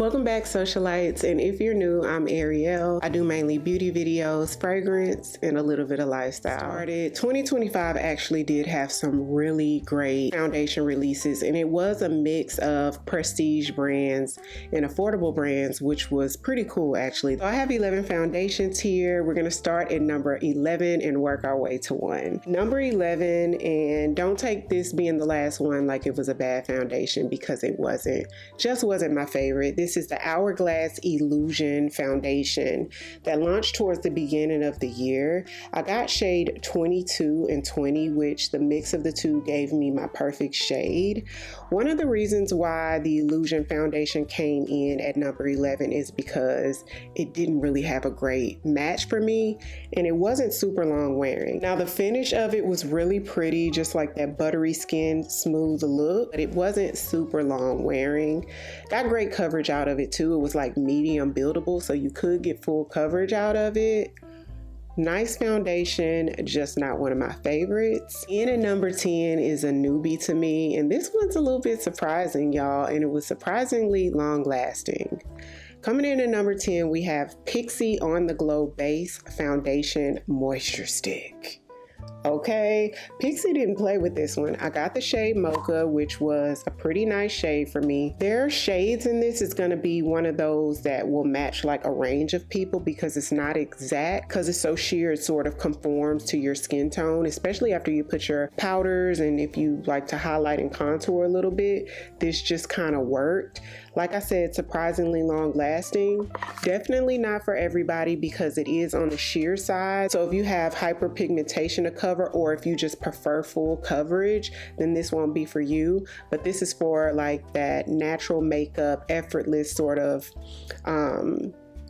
Welcome back, socialites, and if you're new, I'm Ariell. I do mainly beauty videos, fragrance, and a little bit of lifestyle. 2025 actually did have some really great foundation releases, and it was a mix of prestige brands and affordable brands, which was pretty cool actually. So I have 11 foundations here. We're going to start at number 11 and work our way to 1. Number 11, and don't take this being the last one like it was a bad foundation, because it wasn't. Just wasn't my favorite. This is the Hourglass Illusion Foundation that launched towards the beginning of the year. I got shade 22 and 20, which the mix of the two gave me my perfect shade. One of the reasons why the Illusion Foundation came in at number 11 is because it didn't really have a great match for me, and it wasn't super long wearing. Now, the finish of it was really pretty, just like that buttery skin, smooth look, but it wasn't super long wearing. Got great coverage out of it too. It was like medium buildable, so you could get full coverage out of it. Nice foundation, just not one of my favorites. In at number 10 is a newbie to me, and this one's a little bit surprising, y'all, and it was surprisingly long lasting. Coming in at number 10, we have Pixi On The Glow Base Foundation Moisture Stick. Okay, Pixi didn't play with this one. I got the shade Mocha, which was a pretty nice shade for me. Their shades in this is going to be one of those that will match like a range of people, because it's not exact, because it's so sheer, it sort of conforms to your skin tone, especially after you put your powders, and if you like to highlight and contour a little bit, this just kind of worked. Like I said, surprisingly long lasting. Definitely not for everybody, because it is on the sheer side. So if you have hyperpigmentation to cover, or if you just prefer full coverage, then this won't be for you. But this is for like that natural makeup, effortless sort of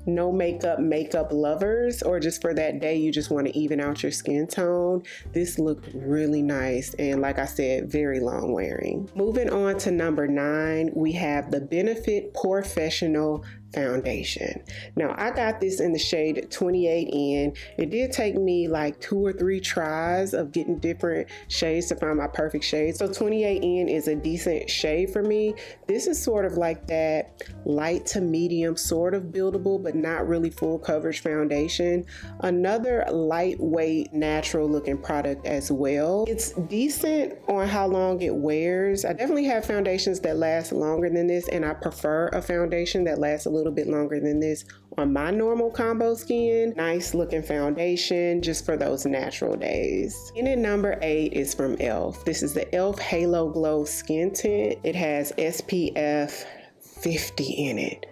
no makeup lovers, or just for that day you just want to even out your skin tone. This looked really nice, and like I said, very long wearing. Moving on to number 9, we have the Benefit Porefessional Foundation. Now, I got this in the shade 28N. It did take me like 2 or 3 tries of getting different shades to find my perfect shade. So 28N is a decent shade for me. This is sort of like that light to medium sort of buildable, but not really full coverage foundation. Another lightweight, natural looking product as well. It's decent on how long it wears. I definitely have foundations that last longer than this, and I prefer a foundation that lasts a little bit longer than this on my normal combo skin. Nice looking foundation just for those natural days. And at number 8 is from e.l.f. This is the e.l.f. Halo Glow Skin Tint. It has SPF 50 in it.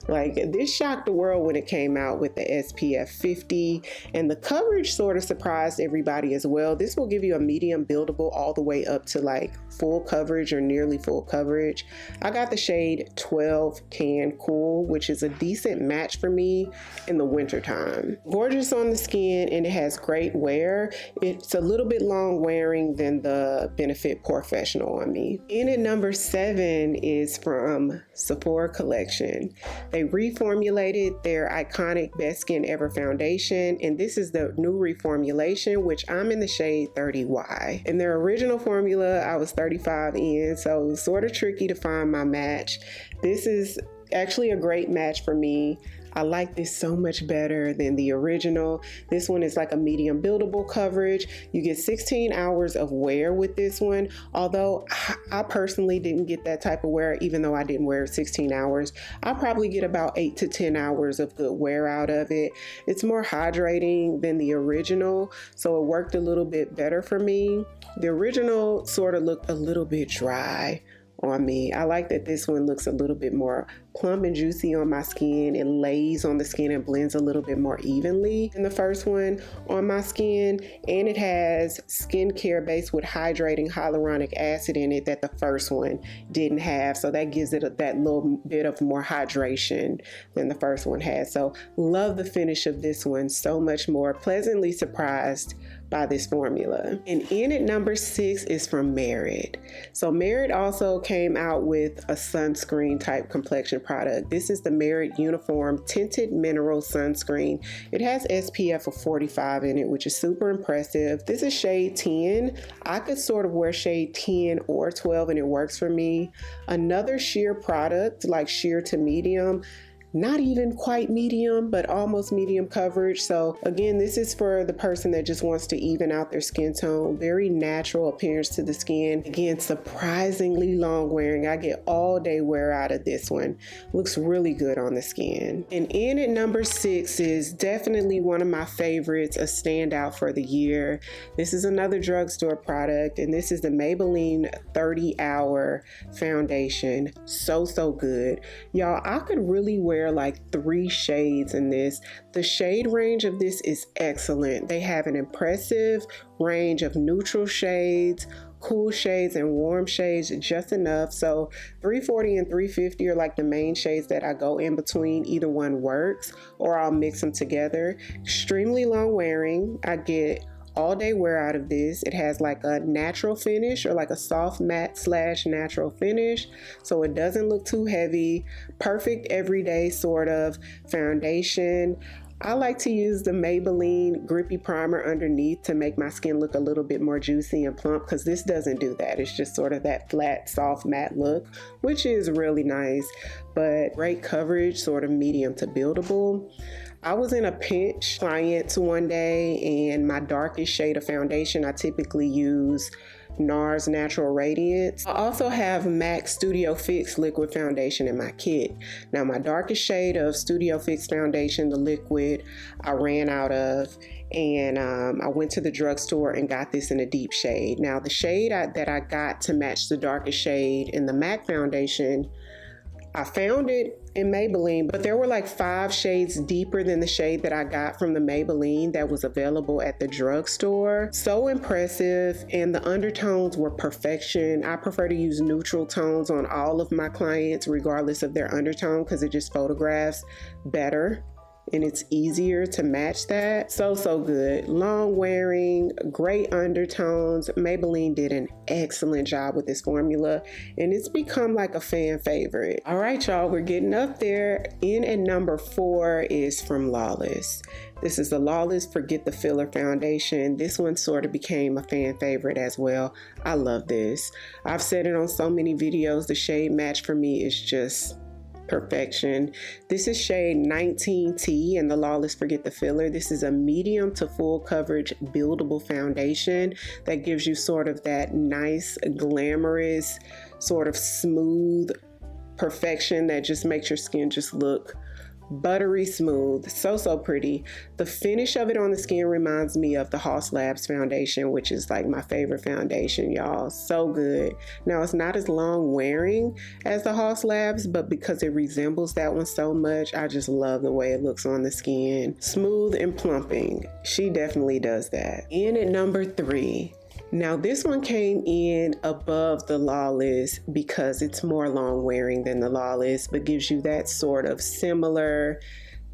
Like, this shocked the world when it came out with the SPF 50, and the coverage sort of surprised everybody as well. This will give you a medium buildable all the way up to like full coverage or nearly full coverage. I got the shade 12 Tan Cool, which is a decent match for me in the winter time. Gorgeous on the skin, and it has great wear. It's a little bit long wearing than the Benefit Porefessional on me. In at number 7 is from Sephora collection. They reformulated their iconic Best Skin Ever foundation, and this is the new reformulation, which I'm in the shade 30Y. In their original formula, I was 35 in, so it was sort of tricky to find my match. This is actually a great match for me. I like this so much better than the original. This one is like a medium buildable coverage. You get 16 hours of wear with this one, although I personally didn't get that type of wear. Even though I didn't wear 16 hours, I'll probably get about 8 to 10 hours of good wear out of it. It's more hydrating than the original, so it worked a little bit better for me. The original sort of looked a little bit dry on me. I like that this one looks a little bit more plump and juicy on my skin. It lays on the skin and blends a little bit more evenly than the first one on my skin, and it has skincare base with hydrating hyaluronic acid in it that the first one didn't have, so that gives it that little bit of more hydration than the first one had. So love the finish of this one so much more. Pleasantly surprised by this formula. And in at number 6 is from Merit. So Merit also came out with a sunscreen type complexion product. This is the Merit Uniform Tinted Mineral Sunscreen. It has SPF of 45 in it, which is super impressive. This is shade 10. I could sort of wear shade 10 or 12 and it works for me. Another sheer product, like sheer to medium, not even quite medium, but almost medium coverage. So again, this is for the person that just wants to even out their skin tone. Very natural appearance to the skin. Again, surprisingly long wearing. I get all day wear out of this one. Looks really good on the skin. And in at number 6 is definitely one of my favorites, a standout for the year. This is another drugstore product, and this is the Maybelline 30-Hour Foundation. So good. Y'all, I could really wear like 3 shades in this. The shade range of this is excellent. They have an impressive range of neutral shades, cool shades, and warm shades, just enough. So 340 and 350 are like the main shades that I go in between. Either one works, or I'll mix them together. Extremely long wearing. I get all day wear out of this. It has like a natural finish, or like a soft matte / natural finish, so it doesn't look too heavy. Perfect everyday sort of foundation. I like to use the Maybelline Grippy Primer underneath to make my skin look a little bit more juicy and plump, because this doesn't do that. It's just sort of that flat, soft, matte look, which is really nice, but great coverage, sort of medium to buildable. I was in a pinch client one day, and my darkest shade of foundation, I typically use NARS Natural Radiance. I also have MAC Studio Fix liquid foundation in my kit. Now my darkest shade of Studio Fix foundation, the liquid, I ran out of, and I went to the drugstore and got this in a deep shade. Now the shade that I got to match the darkest shade in the MAC foundation, I found it in Maybelline, but there were like 5 shades deeper than the shade that I got from the Maybelline that was available at the drugstore. So impressive, and the undertones were perfection. I prefer to use neutral tones on all of my clients regardless of their undertone, because it just photographs better and it's easier to match that. So good. Long wearing, great undertones. Maybelline did an excellent job with this formula, and it's become like a fan favorite. All right, y'all, we're getting up there. In at number 4 is from Lawless. This is the Lawless Forget the Filler Foundation. This one sort of became a fan favorite as well. I love this. I've said it on so many videos. The shade match for me is just perfection. This is shade 19T in the Lawless Forget the Filler. This is a medium to full coverage buildable foundation that gives you sort of that nice, glamorous, sort of smooth perfection that just makes your skin just look buttery smooth. So pretty. The finish of it on the skin reminds me of the Haus Labs foundation, which is like my favorite foundation, y'all. So good. Now it's not as long wearing as the Haus Labs, but because it resembles that one so much, I just love the way it looks on the skin. Smooth and plumping. She definitely does that. In at number 3. Now this one came in above the Lawless because it's more long wearing than the Lawless, but gives you that sort of similar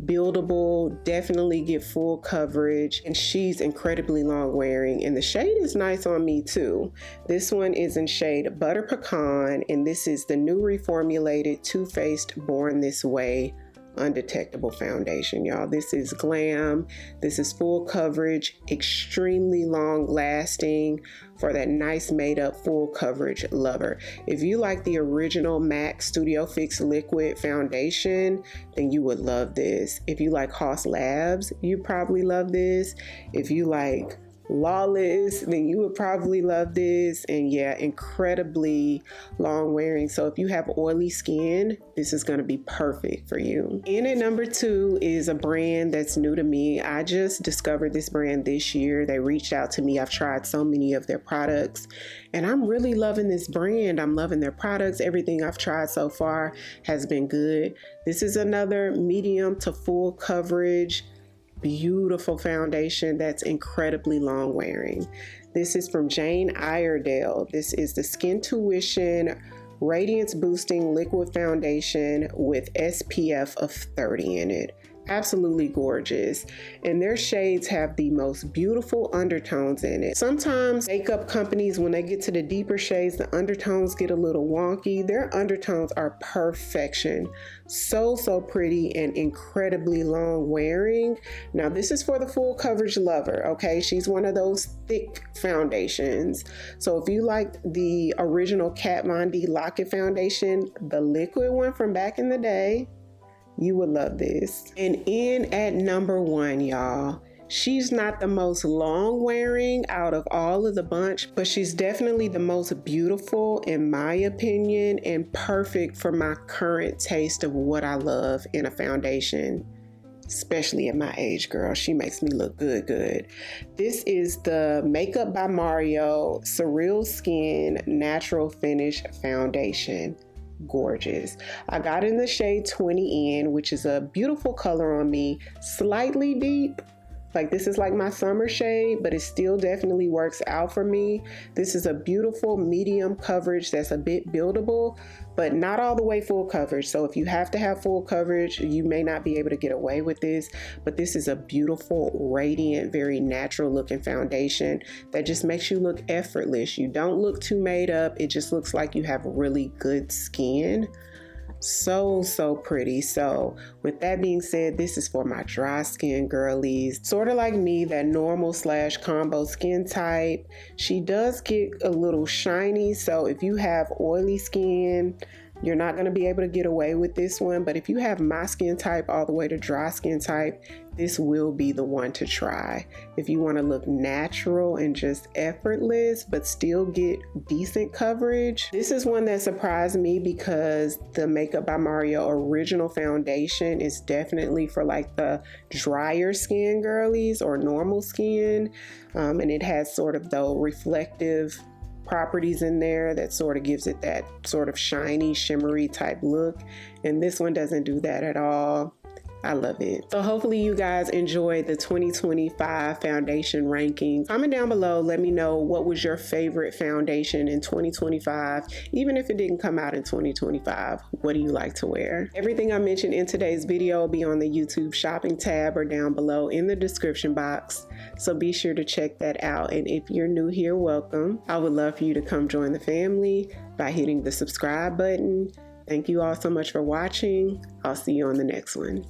buildable, definitely get full coverage, and she's incredibly long wearing, and the shade is nice on me too. This one is in shade Butter Pecan, and this is the new reformulated Too Faced Born This Way undetectable foundation, y'all. This is glam. This is full coverage, extremely long lasting for that nice made up full coverage lover. If you like the original MAC Studio Fix liquid foundation, then you would love this. If you like Haus Labs, you probably love this. If you like Lawless, then you would probably love this. And yeah, incredibly long wearing. So if you have oily skin, this is going to be perfect for you. In at number 2 is a brand that's new to me. I just discovered this brand this year. They reached out to me. I've tried so many of their products, and I'm really loving this brand. I'm loving their products. Everything I've tried so far has been good. This is another medium to full coverage, beautiful foundation that's incredibly long wearing. This is from Jane Eyredale. This is the Skin Tuition Radiance Boosting Liquid Foundation with SPF of 30 in it. Absolutely gorgeous. And their shades have the most beautiful undertones in it. Sometimes makeup companies, when they get to the deeper shades, the undertones get a little wonky. Their undertones are perfection. So pretty and incredibly long wearing. Now this is for the full coverage lover, okay? She's one of those thick foundations. So if you like the original Kat Von D Lock-It foundation, the liquid one from back in the day, you would love this. And in at number 1, y'all. She's not the most long wearing out of all of the bunch, but she's definitely the most beautiful in my opinion and perfect for my current taste of what I love in a foundation, especially at my age, girl. She makes me look good. This is the Makeup by Mario Surreal Skin Natural Finish Foundation. Gorgeous. I got in the shade 20N, which is a beautiful color on me, slightly deep. Like this is like my summer shade, but it still definitely works out for me. This is a beautiful medium coverage that's a bit buildable, but not all the way full coverage. So if you have to have full coverage, you may not be able to get away with this, but this is a beautiful, radiant, very natural looking foundation that just makes you look effortless. You don't look too made up. It just looks like you have really good skin. So pretty. So with that being said, this is for my dry skin girlies, sort of like me, that normal / combo skin type. She does get a little shiny, so if you have oily skin, you're not going to be able to get away with this one. But if you have my skin type all the way to dry skin type, this will be the one to try. If you want to look natural and just effortless, but still get decent coverage. This is one that surprised me because the Makeup by Mario original foundation is definitely for like the drier skin girlies or normal skin. And it has sort of the reflective properties in there that sort of gives it that sort of shiny, shimmery type look. And this one doesn't do that at all. I love it. So hopefully you guys enjoyed the 2025 foundation rankings. Comment down below, let me know what was your favorite foundation in 2025. Even if it didn't come out in 2025, what do you like to wear? Everything I mentioned in today's video will be on the YouTube shopping tab or down below in the description box. So be sure to check that out. And if you're new here, welcome. I would love for you to come join the family by hitting the subscribe button. Thank you all so much for watching. I'll see you on the next one.